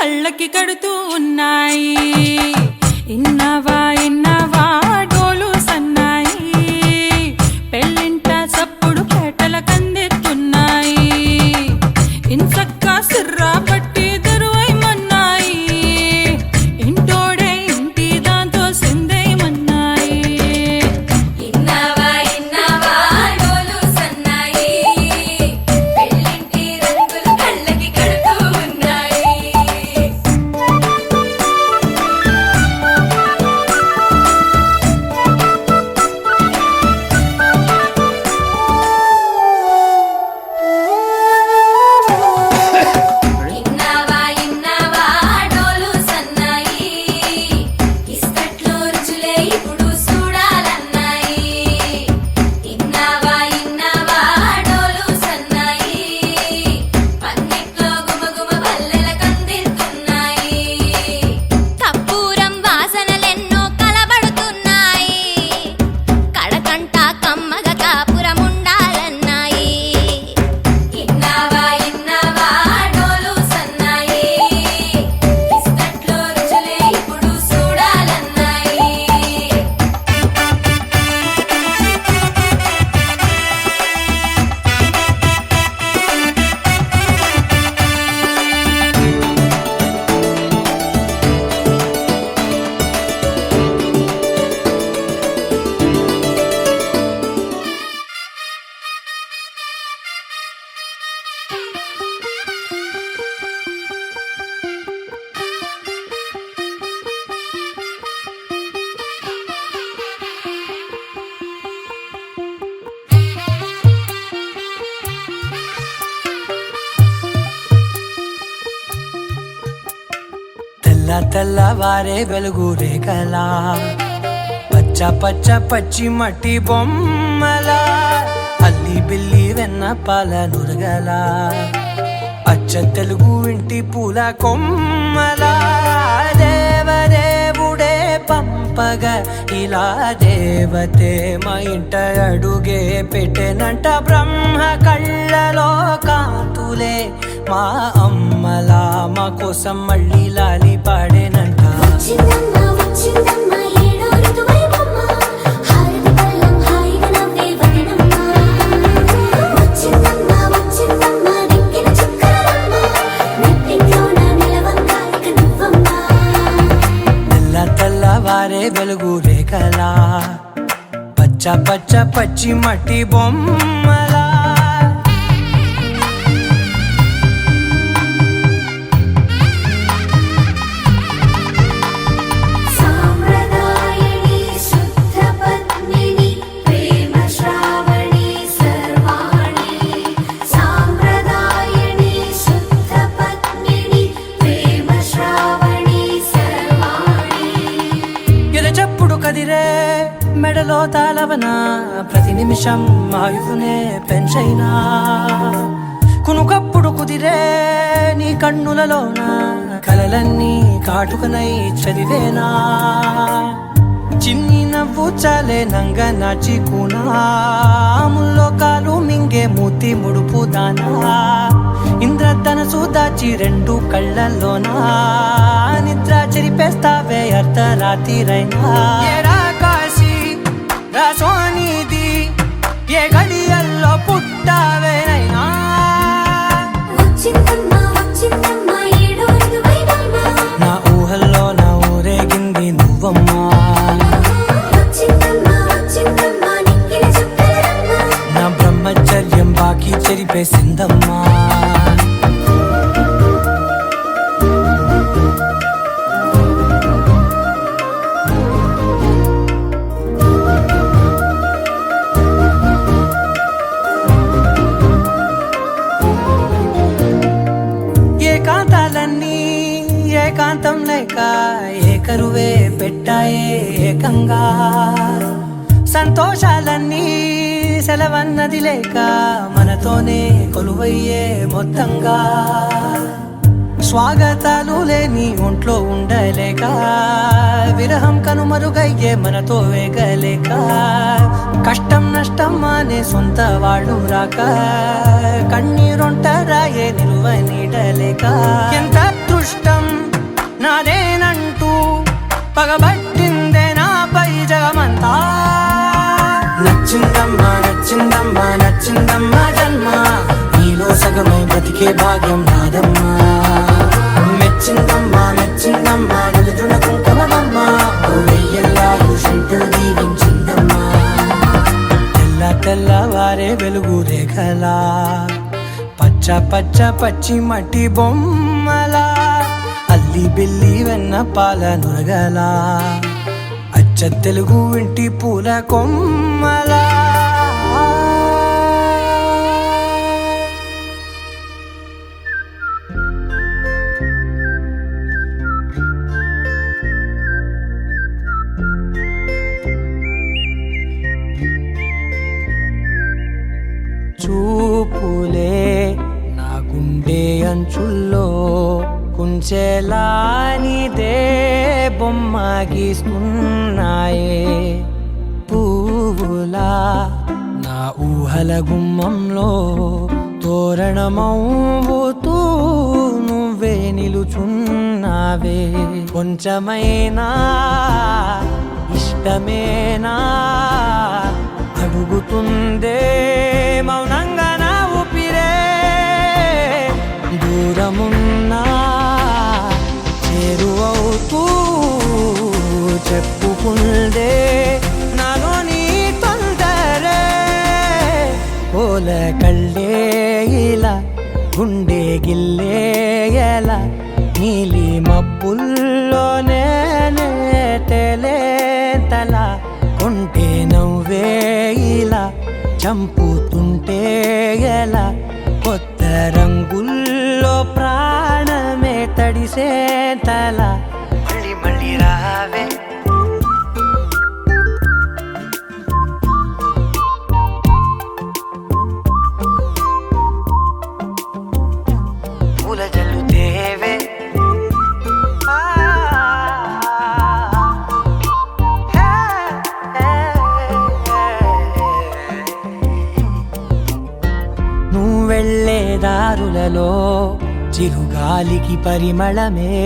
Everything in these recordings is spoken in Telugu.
కళ్ళకి కడుతూ ఉన్నాయి. ఇన్నవా ఇన్నవా డోలు సన్నాయి, పెళ్ళింట సప్పుడు పేటల కందెత్తున్నాయి. ఇన్సక్క సిర్రా పట్టి దరువైమన్నాయి, ఇంటోడే ఇంటి దాంతో సిందేయమన్నాయి. ఇన్నవా ఇన్నవా డోలు సన్నాయి, పెళ్ళింటి రంగులు కళ్ళకి కడుతూ ఉన్నాయి. ఇన్నవా ఇన్నవా డోలు సన్నాయి, ఇస్తట్లో రుచులే ఇప్పుడు చూడాలన్నాయి. ఇన్నవా ఇన్నవా డోలు సన్నాయి, పన్నెట్లో గుమగుమ పల్లెల కందిస్తున్నాయి. కప్పూరం వాసనలెన్నో కలబడుతున్నాయి, కడకంట కమ్మగ కాపురం ఉండాలన్నాయి. ఇన్నవా ఇన్నవా డోలు సన్నాయి, ఇస్తట్లో రుచులే ఇప్పుడు చూడాలన్నాయి. తెల్ల తెల్లవారే వెలుగు రేఖలా, పచ్చ పచ్చ పచ్చి మట్టి బొమ్మలా, అల్లి బిల్లి వెన్న పాల నురగలా, అచ్చ తెలుగు ఇంటి పూల కొమ్మలా, దేవదేవుడే పంపగ ఇలా దేవతే మా ఇంట అడుగే పెట్టెనంట. బ్రహ్మ కళ్ళలో కాంతులే మా అమ్మలా మా కోసం మళ్ళీ లాలి పాడేనంట. వచ్చిందమ్మ వచ్చిందమ్మ ఏడో ఋతువైవమ్మ, హారతి పళ్ళం హాయిగా నవ్వే వదనమ్మ. వచ్చిందమ్మ వచ్చిందమ్మ దిక్కిన చుక్కలమ్మ, నెట్టింట్లోన నిలవంగా ఇక నువ్వమ్మ. తెల్ల తెల్లవారే వెలుగు రేఖలా, పచ్చ పచ్చ పచ్చి మట్టి బొమ్మలా. సాంప్రదాయని శుద్ధ పద్మిని ప్రేమ శ్రావణి సర్వాణి. సాంప్రదాయని శుద్ధ పద్మిని ప్రేమ శ్రావణి సర్వాణి. ఎరచప్పుడు కదిరే మెడలో తాళవన, ప్రతి నిమిషం ఆయువునే పెంచైనా. కునుకప్పుడు కుదిరే నీ కన్నులలోన, కలలన్నీ కాటుకనై చదివేనా. చిన్ని నవ్వు చాలే నంగ నాచి కూనాముల్లో కాలు మింగే మూతి ముడుపు దానా. ఇంద్రధనసు దాచి రెండు కళ్ళల్లోనా, నిద్ర చెరిపేస్తావే అర్ధరాత్రిరైనా. ఏరా కాశీ రాసోనిది, ఏ గడియల్లో పుట్టావేనైనా. వచ్చిందమ్మ వచ్చిందమ్మ ఏడో ఋతువైవమ్మ, నా ఊహల్లో నా ఊరేగింది నువ్వమ్మా. వచ్చిందమ్మ వచ్చిందమ్మ నిక్కిన చుక్కలమ్మ. నా బ్రహ్మచర్యం బాకీ చెరిపేసిందమ్మా. ఏకాంతాలన్నీ ఏకాంతం లేక ఏకరువే పెట్టాయే ఏకంగా. సంతోషాలన్నీ సెలవన్నది లేక మనతోనే కొలువయ్యే మొత్తంగా. స్వాగతాలు లేని ఒంట్లో ఉండలేక, విరహం కనుమరుగయ్యే మనతో వేగలేక. కష్టం నష్టం అనే సొంత వాళ్ళు రాక, కన్నీరొంటరాయే నిలువ నీడలేక. ఎంత అదృష్టం పగబట్టిందే నాపై జగమంతా. నచ్చిందమ్మా నచ్చిందమ్మా నచ్చిందమ్మా జన్మ, నీలో సగమై బ్రతికే భాగ్యం నాదమ్మా. మెచ్చిందమ్మా మెచ్చిందమ్మా నిలుతున్న కుంకుమమ్మా, వెయ్యల్లాలు శంకరు దీవించిందమ్మా. తెల్ల తెల్లవారే వెలుగు రేఖలా, పచ్చ పచ్చ పచ్చి మట్టి బొమ్మలా, అల్లి బిల్లి వెన్న పాల నురగలా, అచ్చ తెలుగు ఇంటి పూల కొమ్మలా. చూపులే నా గుండె అంచుల్లో కుంచెలా నీదే బొమ్మ గీస్తున్నాయే. పువ్వులా నా ఊహల గుమ్మంలో తోరణమవుతూ నువ్వే నిలుచున్నావే. కొంచెమైనా ఇష్టమేనా అడుగుతుందే మౌనంగా నా ఊపిరే. దూరమున్నా చేరువవుతూ చెప్పుకుందే నాలో నీ తొందరే. పోల కళ్ళే ఇలా గుండె గిల్లే ఎలా, నీలి మబ్బుల్లోనే తల కొంటే నవ్వే ఇలా చంపుతుంటే ఎలా. కొత్త రంగుల్లో ప్రాణమే తడిసే తల, మళ్ళీ మళ్ళీ రావే. పూల జల్లుతేవే వెళ్ళే దారులలో చిరుగాలికి పరిమళమే,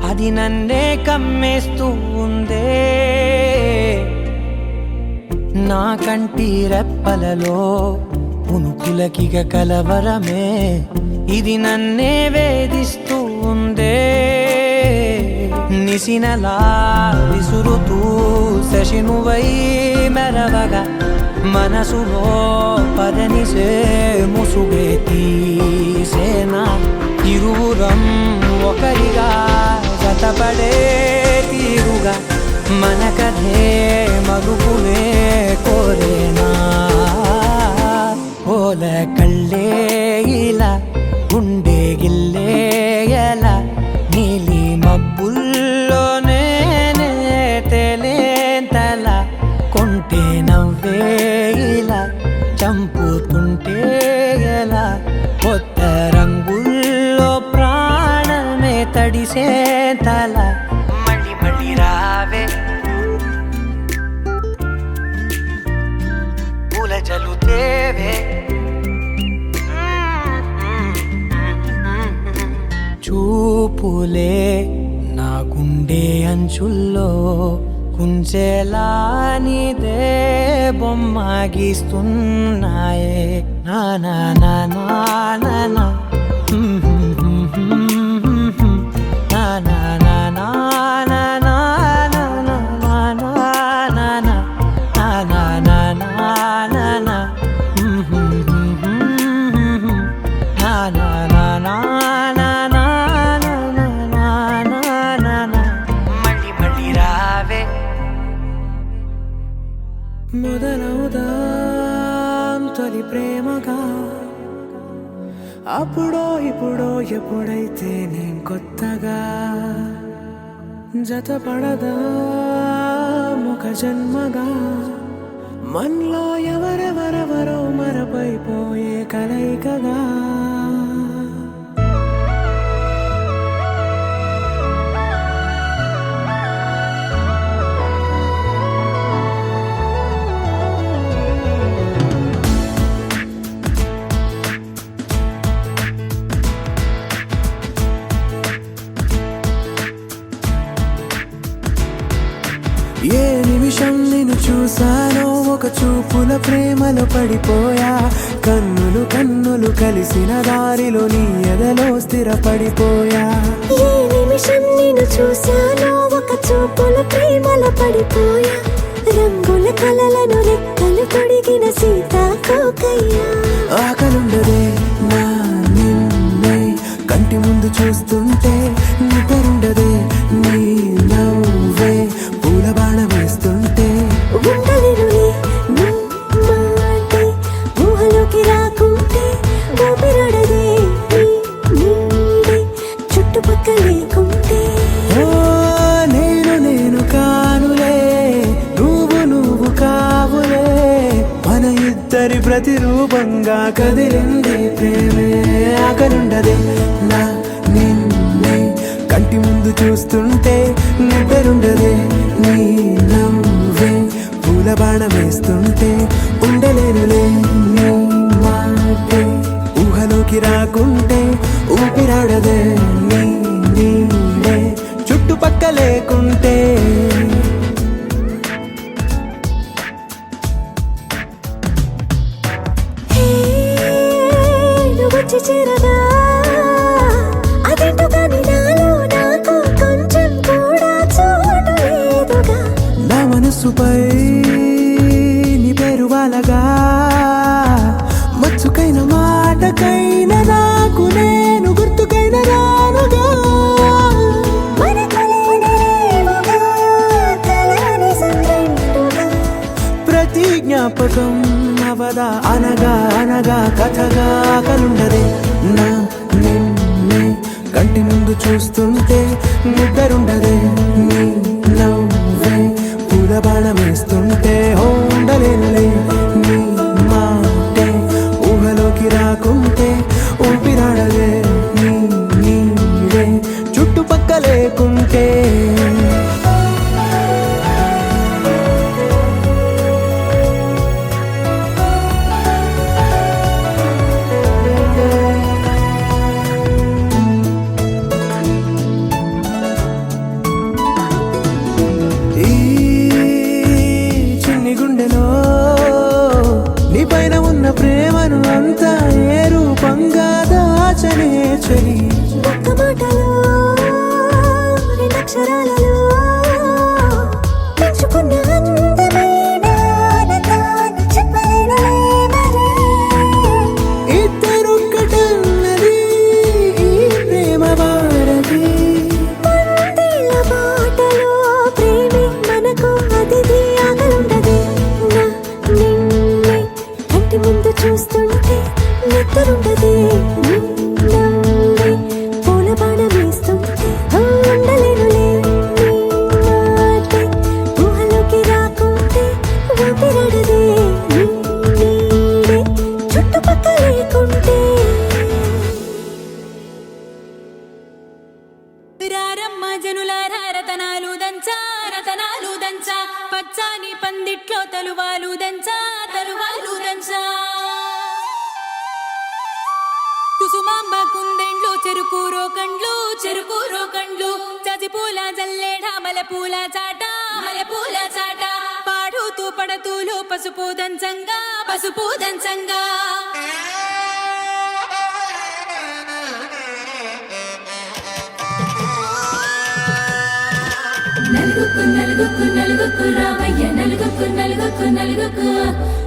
అది నన్నే కమ్మేస్తూ ఉందే. నా కంటి రెప్పలలో పునుకులకిగ కలవరమే, ఇది నన్నే వేధిస్తూ ఉందే. నిసినలా విసురుతూ శశినువై మెరవగా, మనసులో పదనిసే ముసుగే తీసేనా. ఇరువురం ఒకరిగా జతపడే తీరుగా, మన కథే మరుపునే కోరేనా. పోల కళ్ళే ఇలా గుండె గిల్లే ఎలా, నీలి మబ్బుల్లోనే తేలేంతల కొంటే నవ్వే ఇలా చంపుతుంటే ఎలా. కొత్త రంగుల్లో ప్రాణమే తడిసే తల, మళ్ళీ మళ్ళీ రావే. పూల జల్లుతేవే చూపులే నా గుండె అంచుల్లో కుంచెలా నీదే బొమ్మ గీస్తున్నాయే. నా నా నా నా నా నా నా నా నా నా నా నా నా నా నా మొదలవుదాం తొలి ప్రేమగా, అప్పుడో ఇప్పుడో ఎప్పుడైతే నేను కొత్తగా జతపడదా ఒక జన్మగా. మనలో ఎవరెవరెవరో మరపైపోయే కలయికగా. చూసానో ఒక చూపుల ప్రేమలో పడిపోయా, కన్నులు కన్నులు కలిసిన దారిలో నీ ఎదలో స్థిరపడిపోయా. ఏ నిమిషం నిన్ను చూశానో ఒక చూపుల ప్రేమలో పడిపోయా, రంగుల కలలను రెక్కలు తొడిగిన సీతాకోకయ్యా. ఆకలుండదే నా నిన్నే కంటి ముందు చూస్తుంటే, నిద్రుండదే నీ నవ్వే పూల బాణ వేస్తుంటే. ఉండలేనులే నీ మాటే ఊహలోకి రాకుంటే, ఊపిరాడదే నీ నీడే చుట్టుపక్కల లేకుంటే. ఓ నేను నేను కానులే, నువ్వు నువ్వు కావులే, మన ఇద్దరి ప్రతిరూపంగా కదిలింది ప్రేమే. ఆకలుండదే నా నిన్నే కంటి ముందు చూస్తుంటే, నిద్రుండదే నీ నవ్వే పూల బాణ వేస్తుంటే. ఉండలేనులే నీ మాటే ఊహలోకి రాకుంటే, ఊపిరాడదే నీ నీడే చుట్టుపక్క లేకుంటే. హే, నువ్వు వచ్చి చేరగా అదేంటో కానీ నాలో నాకు కొంచెం కూడా చోటు లేదుగా. నా మనస్సుపై నీ పేరు వాలగా, మచ్చుకైన మాటకైన నాకు నేను గుర్తుకైన రానుగా. మనకులేనిరేవుగా, కలని సంగంటుగా. ప్రతి జ్ఞాపకం అవదా అనగా అనగా కథగా. కలుండదే నా నిన్నే కంటి ముందు చూస్తుంటే, నిద్రుండదే నీ నవ్వే పూల బాణ వేస్తుంటే. ఉండలేనులే నీ మాటే ఊహలోకి రాకుంటే, ఊపిరాడదే నీ నీడే చుట్టుపక్క లేకుంటే. ఈ చిన్ని గుండెలో నీ పైన ఉన్న ప్రేమను అంతా ఏ రూపంగా దాచనే చెలి. ఒక్క మాటలో రెండక్షరాలలో పెంచుకున్న అందమైన ఆనందాన్ని చెప్పలేనులే మరి. ఇద్దరొక్కటన్నది ఈ ప్రేమ భారతి. పందిళ్ళ బాటలో ప్రేమే మనకు అతిథి. ఆగలుండదే నా నిన్నే కంటి ముందు చూస్తుంటే, నిద్రుండదే నీ నవ్వే పూల బాణ వేస్తుంటే. ఉండలేనులే నీ మాటే ఊహలోకి రాకుంటే, ఊపిరాడదే నీ నీడే చుట్టుపక్క లేకుంటే. రారమ్మ జనులారా రతనాలు దంచా రతనాలు దంచా, పచ్చాని పందిట్లో తలువాలు దంచా తలువాలు దంచా. కుసుమాంబ కుందెండ్లు చెరుకు రోకండ్లు చెరుకు రోకండ్లు, చజిపూల జల్లేడ మలపూల చాట మలపూల చాట, పాడుతూ పడతూలు పసుపు దంచంగా పసుపు దంచంగా. నలుగుకు నలుగుకు నలుగుకు రావయ్య నలుగుకు నలుగుకు నలుగుకు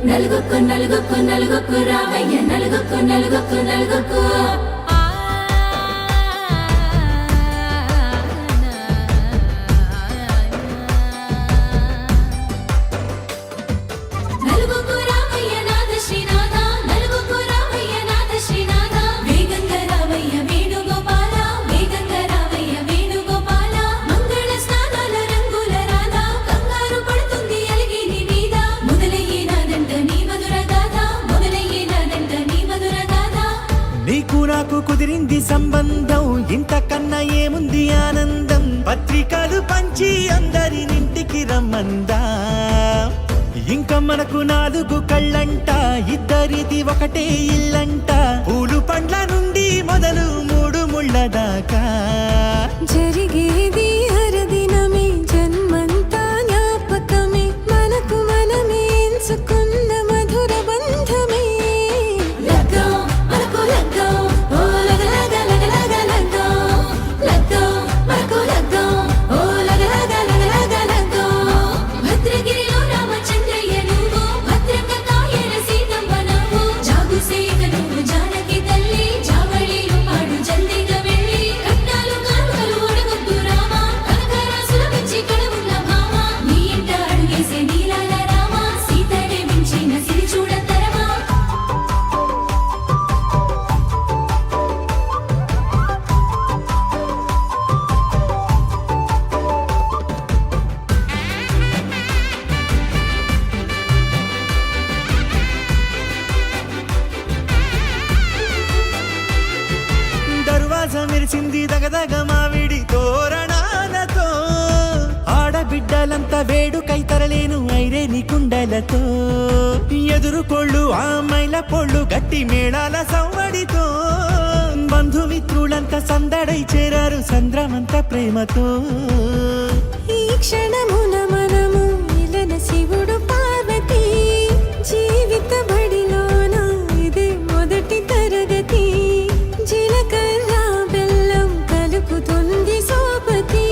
నలుగుకు నలుగుకు నలుగుకు రావయ్య నలుగుకు నలుగుకు నలుగుకు. నలుగుకు రావయ్య నాథ శ్రీనాథ, నలుగుకు రావయ్య నాథ శ్రీనాథ, వేగంగా రావయ్య వేణుగోపాల, వేగంగా రావయ్య వేణుగోపాల. మంగళ స్నానాల రంగుల రాధా, కంగారు పడుతుంది అలిగి నీ మీద, మొదలయ్యేనాదంట నీ మధుర గాథ, మొదలయ్యేనాదంట నీ మధుర గాథ. నీకు నాకు కుదిరింది సంబంధం, ఇంతకన్నా ఏముంది ఆనందం. పత్రికలు పంచి అందరినింటికి రమ్మందా, ఇంకా మనకు 4 కళ్ళంట, ఇద్దరిది ఒకటే ఇల్లంట. పూలు పండ్ల నుండి మొదలు 3 ముళ్ళ దాకా జరిగేది హరదినమే, జన్మంతా జ్ఞాపకమే, మనకు మనం మెరిసింది దగదగ మావిడి తోరణాలతో ఆడబిడ్డలంతా వేడుకై తరలేను ఐరేని కుండలతో ఎదురుకోళ్ళు ఆ మైల పొళ్ళు గట్టి మేళాల సవ్వడితో బంధుమిత్రులంతా సందడై చేరారు సంద్రమంత ప్రేమతో ఈ క్షణమున మనము ఇలన శివుడు పార్వతి జీవిత బడిలోన ఇదే మొదటి తరగతి జీలకర్ర బెల్లం కలుపుతుంది సోపతి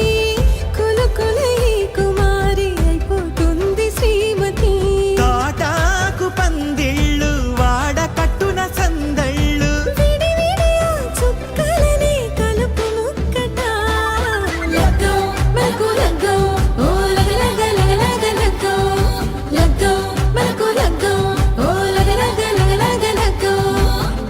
కులుకుల ఈ కుమారి అయిపోతుంది శ్రీమతి తాటాకు పందిళ్ళు వాడ కట్టున సందళ్ళు విడి విడియా చుక్కలని కలుపు ముక్కట లగ్గో మనకు లగ్గో ఓ లగ లగ లగ లగ లగ్గో లగ్గో మనకు లగ్గో ఓ లగ లగ లగ లగ లగ్గో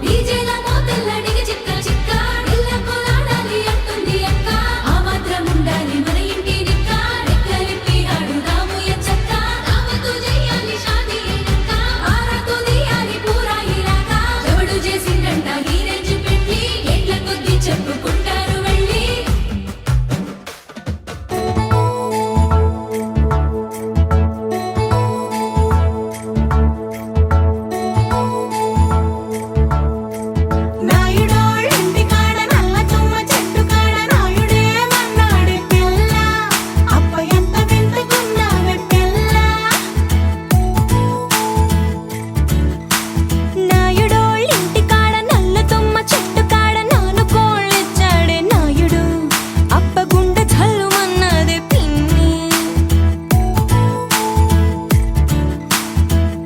డీజేల మోతల్ల డిగ చిక్క చిక్క ఇళ్ళకు లాడాలి అంటుంది అక్క ఆ మాత్రం ఉండాలి మన ఇంటి నిక్క రెక్కలిప్పి ఆడుదాము ఎచ్చక్క రావతు చేయాలి షాదీ అయ్యాక ఆరాతు తీయాలి పూరా ఇలాక ఎవడు చేసిండంట ఈ రేంజ్ పెట్టి ఎట్ల కొద్ది చెప్పుకుంటారు వెళ్ళి నాయుడోళ్ళింటి కాడ నల్ల తుమ్మ చెట్టు కాడ నాయుడే మన్నాడి పిల్ల అప్ప ఎంత వింటుకున్నావే పిల్ల నాయుడోళ్ళింటి కాడ నల్ల తుమ్మ చెట్టు కాడ నాను కోళ్ళిచ్చాడే నాయుడు అప్ప గుండె చల్లుమన్నదే పిన్ని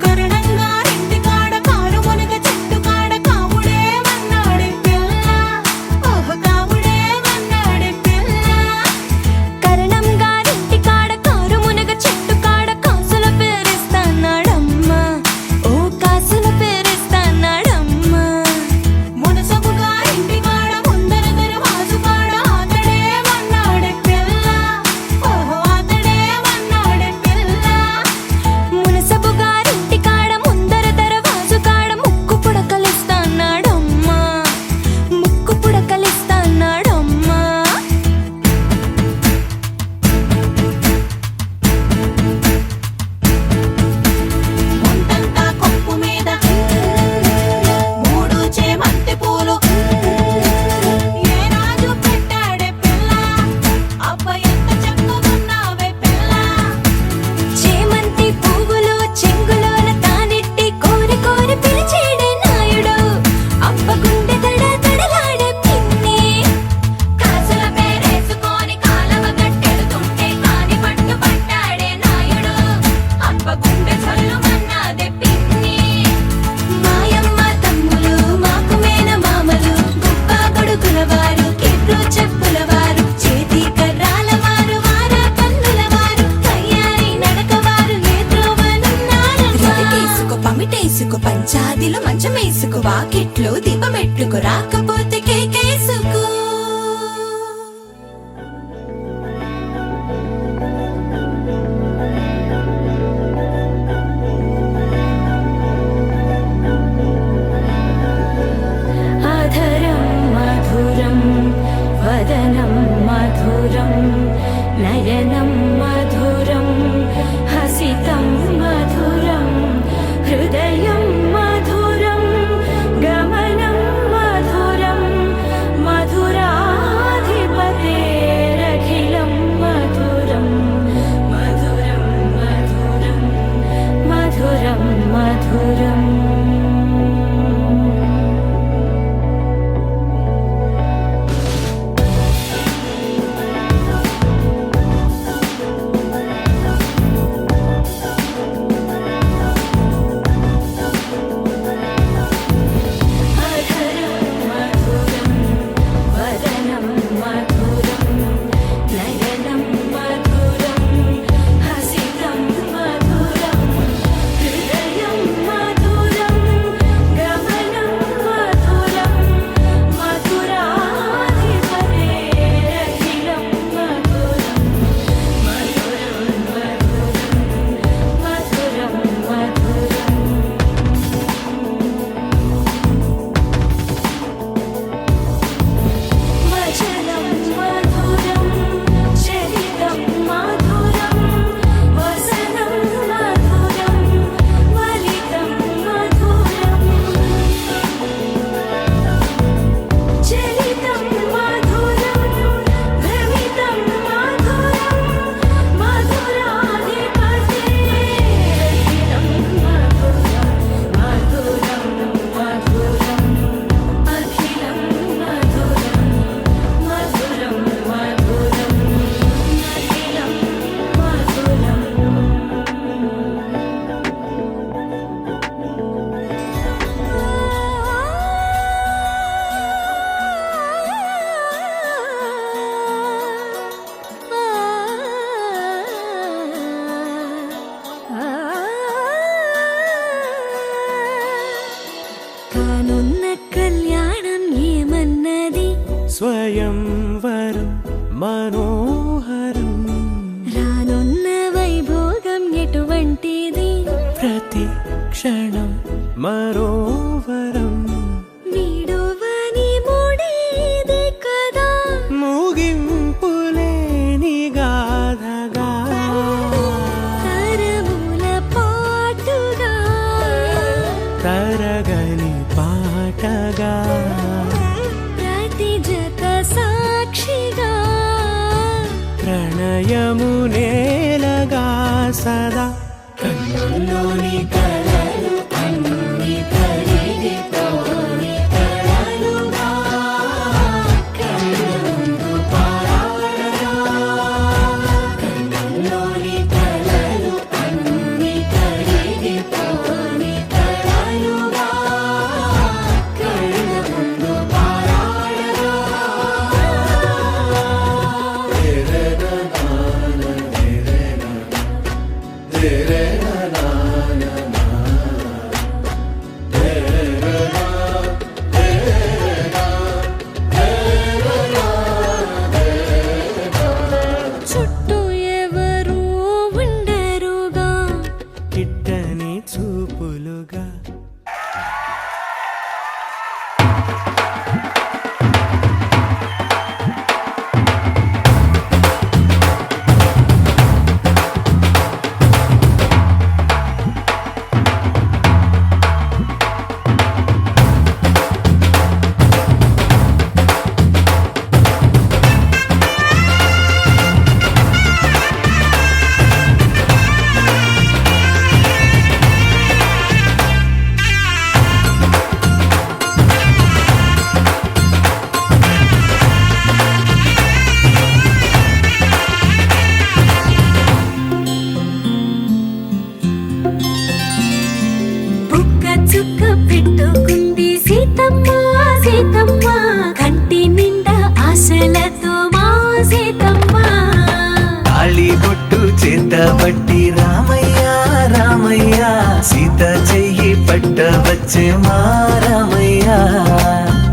కరుణంగారింటి కాడ కారు మునగ చెట్టు కాడ కాముడే మన్నాడే పిల్ల ఓహ కాముడే మన్నాడే పిల్ల కరణం గారింటి కాడ కారు మునగ చెట్టు కాడ కాసుల పేరిస్తానాడమ్మా ఓ కాసుల పేరిస్తానాడమ్మా మునసబు గారింటి కాడ ముందర దరవాజు కాడ ఆతడే మన్నాడే పిల్ల ఓహో ఆతడే మన్నాడే పిల్ల మునసబు గారింటి కాడ ముందర దరవాజు కాడ ముక్కు పుడకలిస్తానాడమ్మా ముక్కు పుడకలిస్తానాడమ్మా ముందంతా కొప్పు మీద మూడు చేమంతి పూలు ఏ రాజు పెట్టాడే పిల్ల అబ్బ ఎంత చక్కగున్నావే పిల్ల చేమంతి పువ్వులు చెంగులోన తానెట్టి కోరి కోరి పిలిచేడే నాయుడు అబ్బ గుండె దడ దడలాడే పిన్ని కాసుల పేరేసుకొని కాలవ గట్టెడుతుంటే కాని పట్టు పట్టాడే నాయుడు అబ్బ గుండె చల్లుమన్నాదే పిన్ని మాయమ్మ తమ్ములు మాకు మేన మామలు గుప్ప గొడుగుల వారు కిట్లు చెప్పుల వారు చేతి కర్రాల వారు వార కన్నుల వారు కయ్యారి నడక వారు నేత్రోవనున్నారమ్మా పమిటేసుకో పంచాదిలో మంచమేసుకో వాకిట్లో దీపమెట్టుకు రాకపోతే కేకేసుకో అధరం మధురం వదనం మధురం నయనం మధురం హసితం మధురం హృదయం మధురం గమనం మధురం స్వయంవరం మనోహరం రానున్న వైభోగం ఎటువంటిది ప్రతి క్షణం మరోవరం వీడువని మూడేది కదా ముగింపులేని గాథగా తరముల పాటుగా తరగని పాటగా ప్రతి జత సాక్షిగా ప్రణయము నేలగా సదా కన్నుల్లోని కలలు అన్ని కరిగిపోని కలలుగా కన్నుందు పారాడగా కన్నుల్లోని కలలు అన్ని కరిగిపోని కలలుగా కన్నుందు పారాడగా చుట్టూ ఎవరు ఉండరుగా కిట్టని చూపులుగా బుక్క చుక్క పెట్టుకుంది సీతమ్మ సీతమ్మ కంటి నిండా ఆశలతో మా సీతమ్మ తాళి బొట్టు చేతబట్టి రామయ్య రామయ్య సీత చెయ్యి పట్ట వచ్చే మా రామయ్య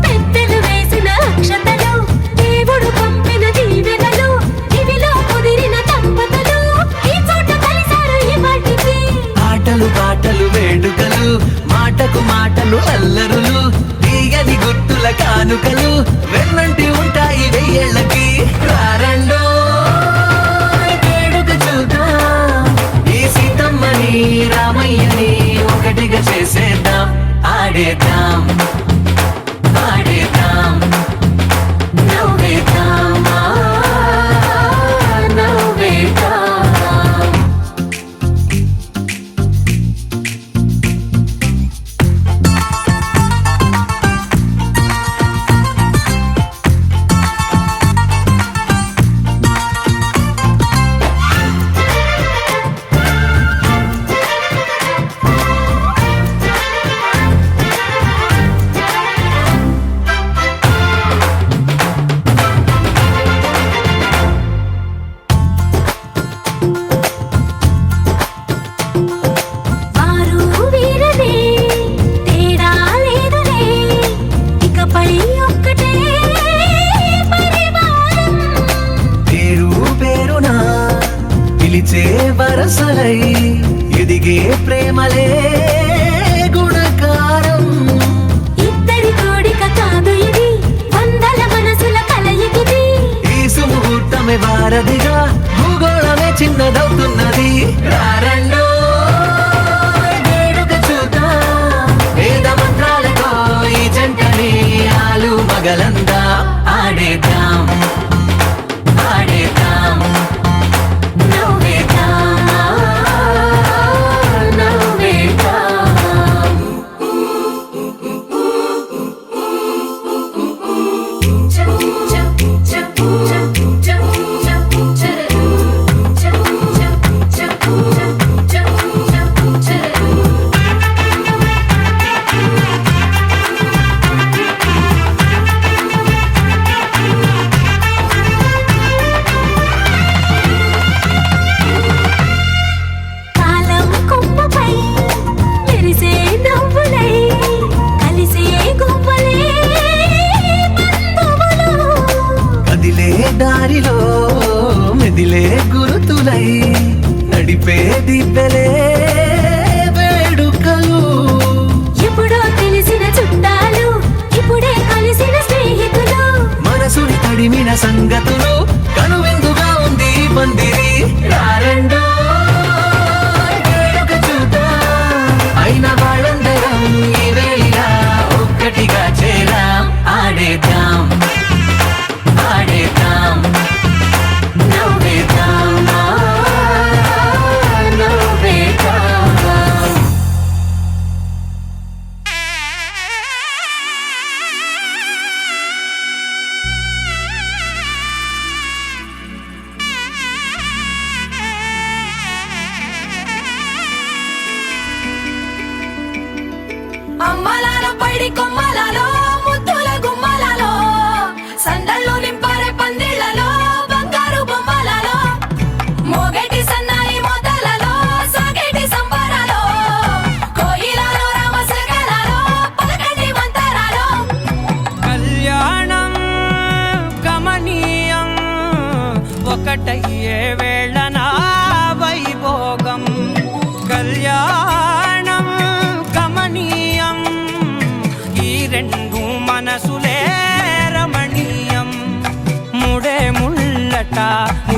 పెద్దలు వేసిన అక్షతలు దేవుడు పంపిన దీవెనలు ఇవిలో కుదిరిన దంపతులు ఈ చోట కలిసారు ఈ వాటికి ఆటలు పాటలు వేడుకలు మాటకు మాటలు అల్లరులు తీయని గుర్తుల కానుకలు వెన్నంటి ఉంటాయి వెయ్యేళ్ళకి రారండో వేడుక చూద్దాం ఈ సీతమ్మని రామయ్యని ఒకటిగా చేసేద్దాం ఆడేద్దాం ఆడేద్దాం నవ్వేద్దాం నవ్వేద్దాం వారు వీరనే తేడా లేదులే ఇకపై ఒక్కటే పరివారం పేరు పేరున పిలిచే వరసలై ఎదిగే ప్రేమలే గుణకారం ఇద్దరి కోడిక కాదు ఇది వందల మనసుల కలయికిది ఈ సుముహూర్తమే వారధిగా భూగోళమే చిన్నదవుతున్నది రారండో వేడుక చూద్దాం వేద మంత్రాలతో ఈ జంటని ఆలు మగలందా ఆడేద్దాం ఆడేద్దాం నవ్వేద్దాం నవ్వేద్దాం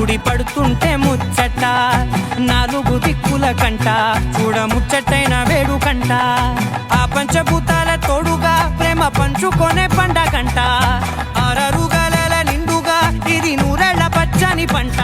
ముడి పడుతుంటే ముచ్చట నాలుగు దిక్కుల కంట చూడ ముచ్చటైన వేడుకంట ఆ పంచభూతాల తోడుగా ప్రేమ పంచుకొనే పండగంట ఆరరుగల నిండుగా ఇది నూరెళ్ళ పచ్చని పంట